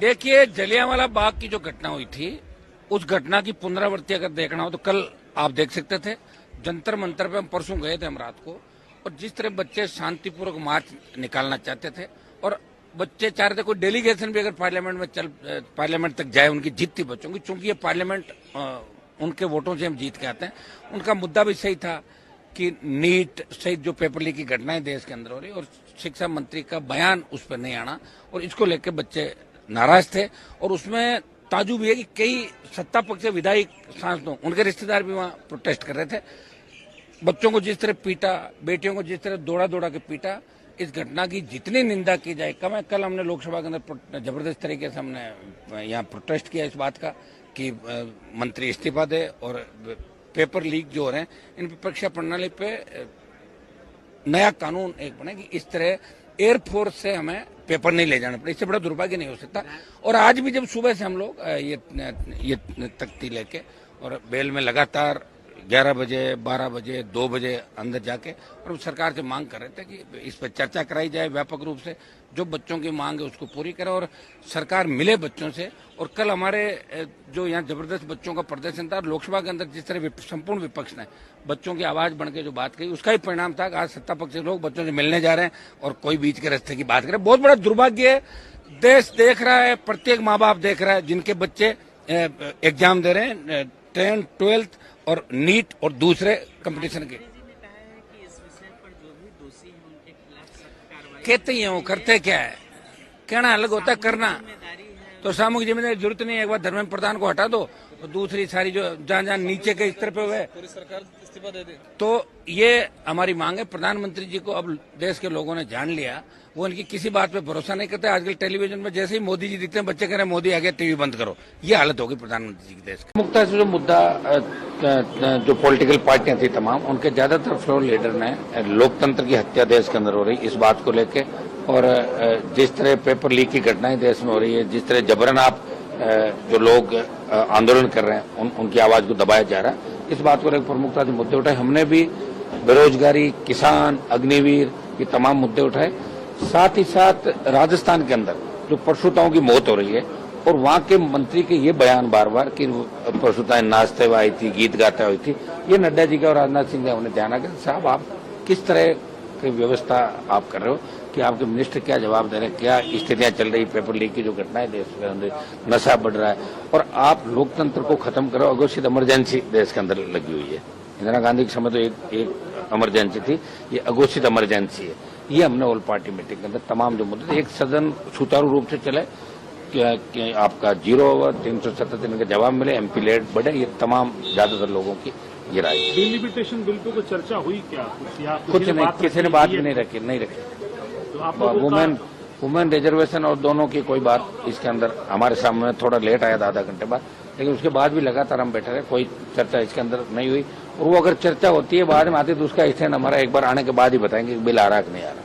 देखिए, जलियांवाला बाग की जो घटना हुई थी, उस घटना की पुनरावृत्ति अगर देखना हो तो कल आप देख सकते थे। जंतर मंतर पे हम परसों गए थे हम रात को, और जिस तरह बच्चे शांतिपूर्वक मार्च निकालना चाहते थे और बच्चे चाह रहे थे, कोई डेलीगेशन भी अगर पार्लियामेंट तक जाए, उनकी जीत थी बच्चों की। चूंकि ये पार्लियामेंट उनके वोटों से हम जीत के आते हैं। उनका मुद्दा भी सही था कि नीट सहित जो पेपर लीक की घटनाएं देश के अंदर हो रही, और शिक्षा मंत्री का बयान उस पर नहीं आना, और इसको लेकर बच्चे नाराज थे। और उसमें ताजुब ये कि कई सत्ता पक्ष से विधायक सांसदों, उनके रिश्तेदार भी वहां प्रोटेस्ट कर रहे थे। बच्चों को जिस तरह पीटा, बेटियों को जिस तरह दौड़ा दौड़ा के पीटा, इस घटना की जितनी निंदा की जाए कम है। कल हमने लोकसभा के अंदर जबरदस्त तरीके से हमने यहाँ प्रोटेस्ट किया इस बात का कि मंत्री इस्तीफा दे, और पेपर लीक जो हो रहे हैं इन पर परीक्षा प्रणाली पे नया कानून एक बने कि इस तरह एयरफोर्स से हमें पेपर नहीं ले जाना पड़े। इससे बड़ा दुर्भाग्य नहीं हो सकता। और आज भी जब सुबह से हम लोग ये तख्ती लेके और बेल में लगातार 11 बजे, 12 बजे, 2 बजे अंदर जाके और सरकार से मांग कर रहे थे कि इस पर चर्चा कराई जाए व्यापक रूप से, जो बच्चों की मांग है उसको पूरी करे और सरकार मिले बच्चों से। और कल हमारे जो यहाँ जबरदस्त बच्चों का प्रदर्शन था, लोकसभा के अंदर जिस तरह संपूर्ण विपक्ष ने बच्चों की आवाज बन के जो बात कही, उसका ही परिणाम था कि आज सत्ता पक्ष के लोग बच्चों से मिलने जा रहे हैं और कोई बीच के रास्ते की बात करे। बहुत बड़ा दुर्भाग्य है। देश देख रहा है, प्रत्येक माँ बाप देख रहा है जिनके बच्चे एग्जाम दे रहे हैं, 10th, 12th और नीट और दूसरे कंपटीशन के। कहते ही हैं, वो करते क्या है, कहना अलग होता है, करना तो सामूहिक जिम्मेदारी जरूरत नहीं है। एक बार धर्मेंद्र प्रधान को हटा दो तो दूसरी सारी जो जहां नीचे के स्तर पे हुए पूरी सरकार इस्तीफा दे दे। तो ये हमारी मांग है। प्रधानमंत्री जी को अब देश के लोगों ने जान लिया, वो इनकी किसी बात पे भरोसा नहीं करते। आजकल टेलीविजन में जैसे ही मोदी जी दिखते हैं, बच्चे कह रहे हैं मोदी आ गया, टीवी बंद करो। ये हालत होगी प्रधानमंत्री जी की देश की। मुख्य जो मुद्दा जो पॉलिटिकल पार्टियां थी तमाम, उनके ज्यादातर फ्लोर लीडर ने लोकतंत्र की हत्या देश के अंदर हो रही, इस बात को लेके, और जिस तरह पेपर लीक की घटनाएं देश में हो रही है, जिस तरह जबरन आप जो लोग आंदोलन कर रहे हैं उनकी आवाज को दबाया जा रहा है, इस बात को लेकर प्रमुखता से मुद्दे उठाए। हमने भी बेरोजगारी, किसान, अग्निवीर, ये तमाम मुद्दे उठाए। साथ ही साथ राजस्थान के अंदर जो परशुताओं की मौत हो रही है, और वहां के मंत्री के ये बयान बार बार कि परशुताएं नाचते हुए आई थी, गीत गाते हुए थी, ये नड्डा जी का और राजनाथ सिंह का हमने ध्यान रखा। साहब, आप किस तरह की व्यवस्था आप कर रहे हो कि आपके मिनिस्टर क्या जवाब दे रहे हैं, क्या स्थितियां चल रही, पेपर लीक की जो घटनाएं देश के अंदर, नशा बढ़ रहा है, और आप लोकतंत्र को खत्म करो। अघोषित इमरजेंसी देश के अंदर लगी हुई है। इंदिरा गांधी के समय तो एक इमरजेंसी थी, ये अघोषित इमरजेंसी है। ये हमने ऑल पार्टी मीटिंग के अंदर तमाम जो मुद्दे, एक सदन सुचारू रूप से चले, कि आपका 0 ओवर 377 के जवाब मिले, एमपी लेट बढ़े, ये तमाम ज्यादातर लोगों की ये राय है। डिलिमिटेशन बिल पे कोई चर्चा हुई क्या? कुछ नहीं, किसी ने बात भी नहीं रखी। तो वुमेन रिजर्वेशन और दोनों की कोई बात इसके अंदर हमारे सामने थोड़ा लेट आया था, आधा घंटे बाद, लेकिन उसके बाद भी लगातार हम बैठे रहे, कोई चर्चा इसके अंदर नहीं हुई। और वो अगर चर्चा होती है बाद में आती है तो उसका स्टैंड हमारा एक बार आने के बाद ही बताएंगे कि बिल आ रहा है कि नहीं आ रहा।